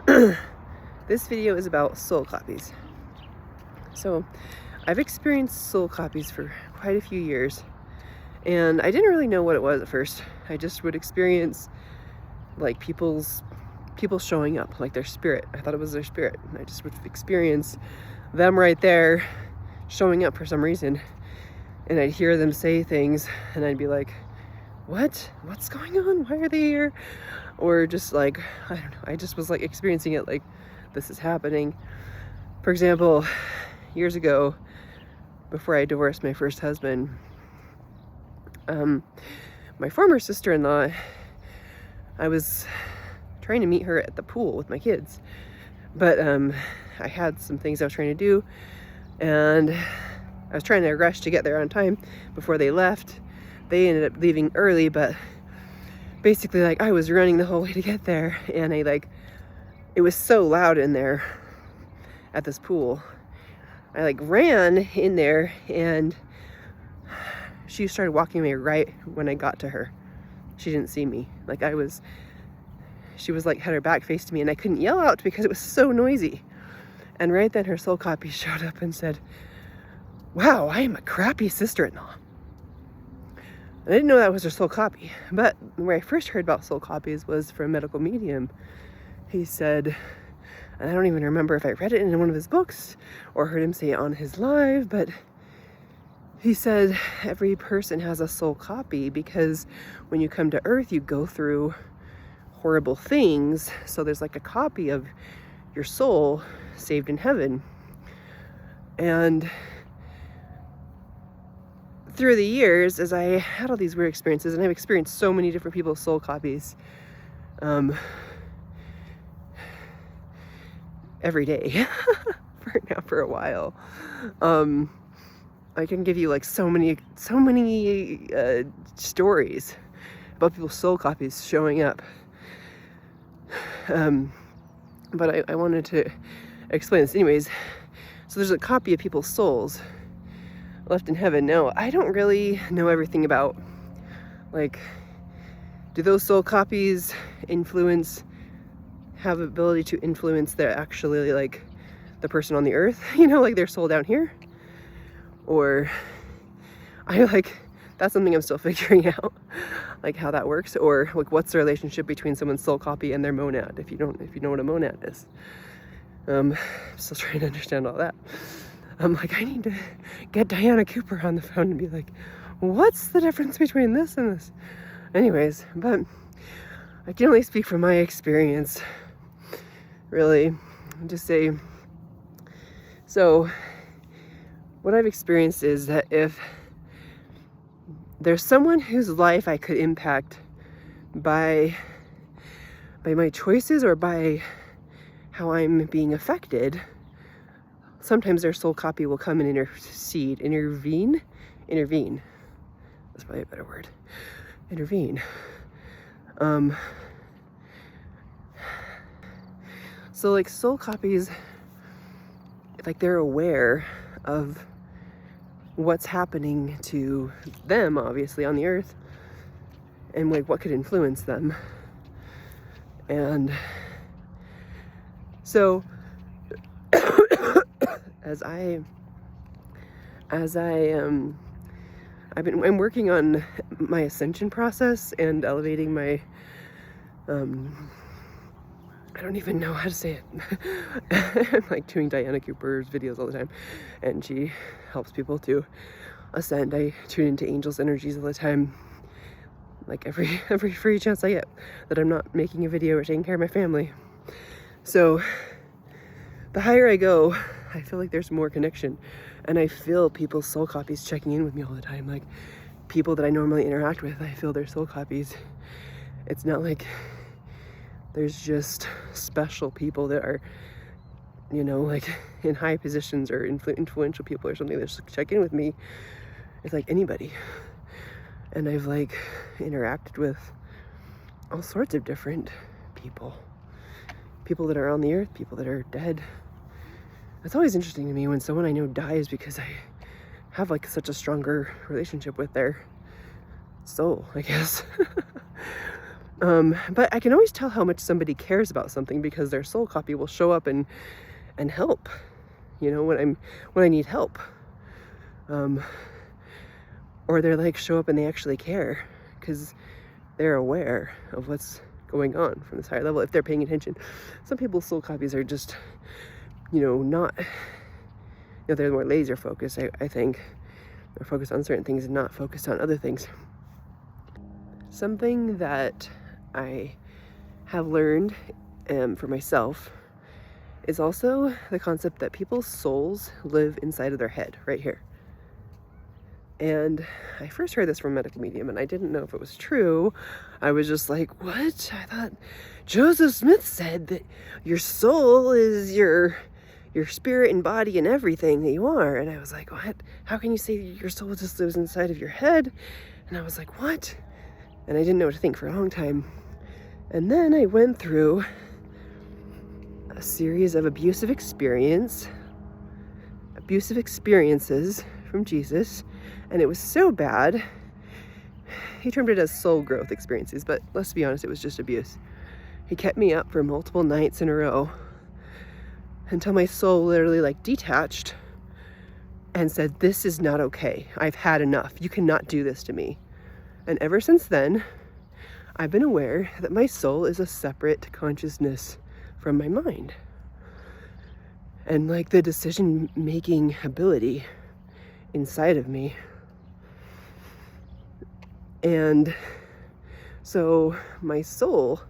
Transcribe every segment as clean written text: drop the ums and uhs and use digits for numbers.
This video is about soul copies. So I've experienced soul copies for quite a few years, and I didn't really know what it was at first. I just would experience like people showing up, like their spirit. I thought it was their spirit, and I just would experience them right there showing up for some reason, and I'd hear them say things and I'd be like, what's going on? Why are they here? Or just like, I don't know, I just was like experiencing it like this is happening. For example, years ago, before I divorced my first husband, my former sister-in-law, I was trying to meet her at the pool with my kids, but I had some things I was trying to do, and I was trying to rush to get there on time before they left. They ended up leaving early, but basically, like, I was running the whole way to get there, and it was so loud in there at this pool. I like ran in there, and she started walking me right when I got to her. She didn't see me. Like, she was like, had her back faced to me, and I couldn't yell out because it was so noisy. And right then her soul copy showed up and said, "Wow, I am a crappy sister-in-law." I didn't know that was her soul copy, but where I first heard about soul copies was from a medical medium. He said, and I don't even remember if I read it in one of his books or heard him say it on his live, but he said every person has a soul copy because when you come to Earth, you go through horrible things. So there's like a copy of your soul saved in heaven. And through the years, as I had all these weird experiences, and I've experienced so many different people's soul copies every day for a while, I can give you like so many stories about people's soul copies showing up. But I wanted to explain this anyways. So there's a copy of people's souls left in heaven. Now, I don't really know everything about, like, do those soul copies have ability to influence their actually, like, the person on the earth, like their soul down here? Or that's something I'm still figuring out, like how that works, or like what's the relationship between someone's soul copy and their monad, if you know what a monad is. I'm still trying to understand all that. I'm like, I need to get Diana Cooper on the phone and be like, what's the difference between this and this? Anyways, but I can only speak from my experience, really. Just say, so what I've experienced is that if there's someone whose life I could impact by my choices or by how I'm being affected, sometimes their soul copy will come and intervene. That's probably a better word. Intervene. So like soul copies, like they're aware of what's happening to them, obviously, on the earth, and like what could influence them. And so I'm working on my ascension process and elevating my I don't even know how to say it. I'm like doing Diana Cooper's videos all the time, and she helps people to ascend. I tune into angels' energies all the time, like every free chance I get that I'm not making a video or taking care of my family. So the higher I go, I feel like there's more connection, and I feel people's soul copies checking in with me all the time. Like people that I normally interact with, I feel their soul copies. It's not like there's just special people that are, like in high positions or influential people or something that just check in with me. It's like anybody. And I've like interacted with all sorts of different people that are on the earth, people that are dead. It's always interesting to me when someone I know dies, because I have like such a stronger relationship with their soul, I guess. But I can always tell how much somebody cares about something because their soul copy will show up and help, you know, when I need help. Or they're like show up and they actually care because they're aware of what's going on from this higher level if they're paying attention. Some people's soul copies are just, you know, not, you know, they're more laser focused. I think they're focused on certain things and not focused on other things. Something that I have learned for myself is also the concept that people's souls live inside of their head right here. And I first heard this from a medical medium and I didn't know if it was true. I was just like, what? I thought Joseph Smith said that your soul is your spirit and body and everything that you are. And I was like, what? How can you say your soul just lives inside of your head? And I was like, what? And I didn't know what to think for a long time. And then I went through a series of abusive experiences from Jesus. And it was so bad. He termed it as soul growth experiences, but let's be honest, it was just abuse. He kept me up for multiple nights in a row until my soul literally like detached and said, this is not okay. I've had enough. You cannot do this to me. And ever since then, I've been aware that my soul is a separate consciousness from my mind. And like the decision-making ability inside of me. And so my soul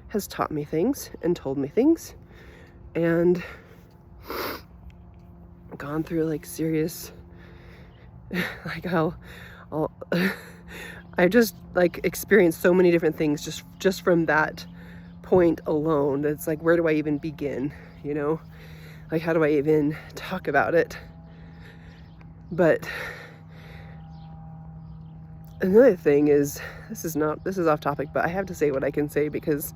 has taught me things and told me things and gone through like serious, like I just like experienced so many different things just from that point alone. It's like, where do I even begin? You know, like how do I even talk about it? But another thing is, this is off topic, but I have to say what I can say because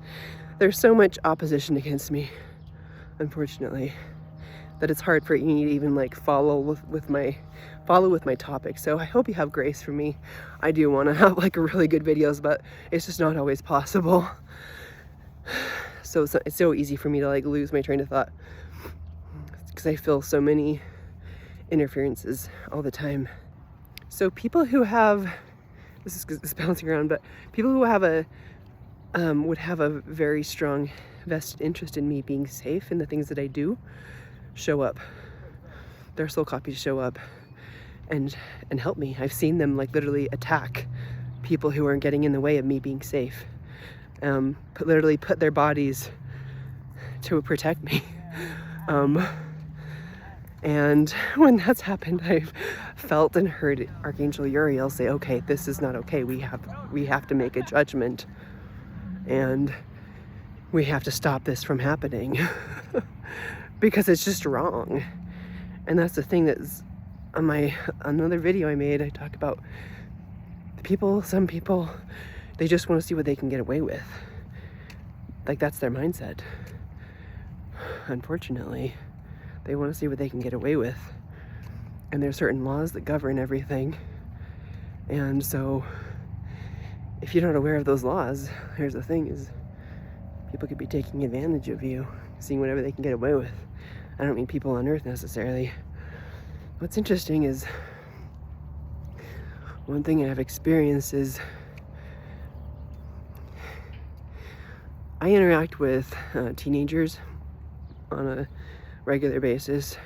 there's so much opposition against me, unfortunately, that it's hard for me to even like follow with my topic. So I hope you have grace for me. I do want to have like really good videos, but it's just not always possible. So it's so easy for me to like lose my train of thought because I feel so many interferences all the time. So people who have, this is bouncing around, but people who have would have a very strong vested interest in me being safe in the things that I do show up. Their soul copies show up and help me. I've seen them like literally attack people who are getting in the way of me being safe. Literally put their bodies to protect me. And when that's happened, I've felt and heard Archangel Uriel say, okay, this is not okay. We have to make a judgment and we have to stop this from happening because it's just wrong. And that's the thing that's on another video I made. I talk about some people, they just want to see what they can get away with. Like that's their mindset. Unfortunately, they want to see what they can get away with. And there's certain laws that govern everything. And so if you're not aware of those laws, here's the thing is people could be taking advantage of you, seeing whatever they can get away with. I don't mean people on earth necessarily. What's interesting is one thing I've experienced is I interact with teenagers on a regular basis.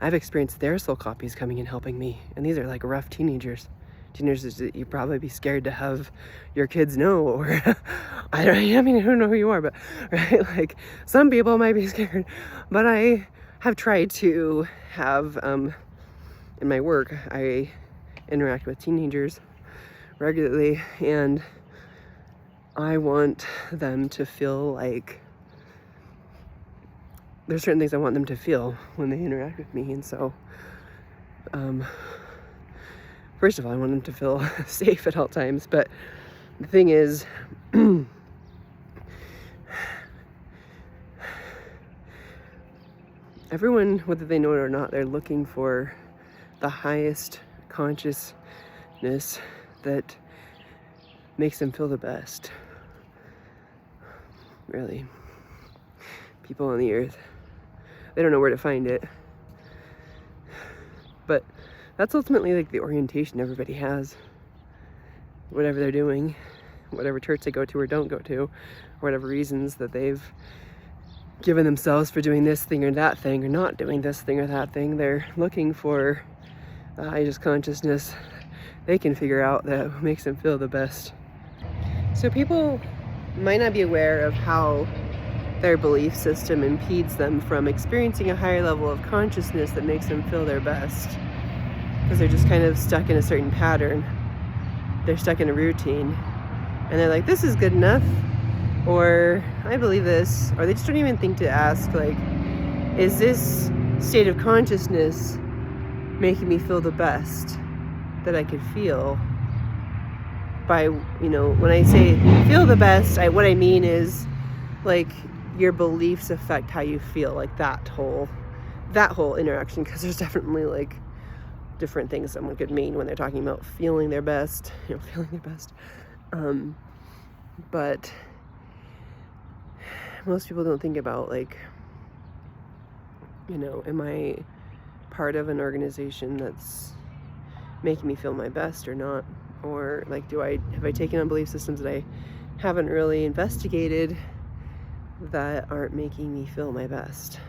I've experienced their soul copies coming and helping me, and these are like rough teenagers that you'd probably be scared to have your kids know, or I don't know who you are, but right, like some people might be scared. But I have tried to have in my work, I interact with teenagers regularly, and I want them to feel like there's certain things I want them to feel when they interact with me. And so first of all, I want them to feel safe at all times. But the thing is, everyone, whether they know it or not, they're looking for the highest consciousness that makes them feel the best. really. People on the earth, they don't know where to find it. But that's ultimately like the orientation everybody has. Whatever they're doing, whatever church they go to or don't go to, or whatever reasons that they've given themselves for doing this thing or that thing, or not doing this thing or that thing, they're looking for the highest consciousness they can figure out that makes them feel the best. So people might not be aware of how their belief system impedes them from experiencing a higher level of consciousness that makes them feel their best, because they're just kind of stuck in a certain pattern. They're stuck in a routine, and they're like, this is good enough, or I believe this, or they just don't even think to ask, like, is this state of consciousness making me feel the best that I could feel? By, when I say feel the best, what I mean is, like, your beliefs affect how you feel, like that whole interaction, because there's definitely like different things someone could mean when they're talking about feeling their best, but most people don't think about, like, am I part of an organization that's making me feel my best or not? Or like, have I taken on belief systems that I haven't really investigated that aren't making me feel my best?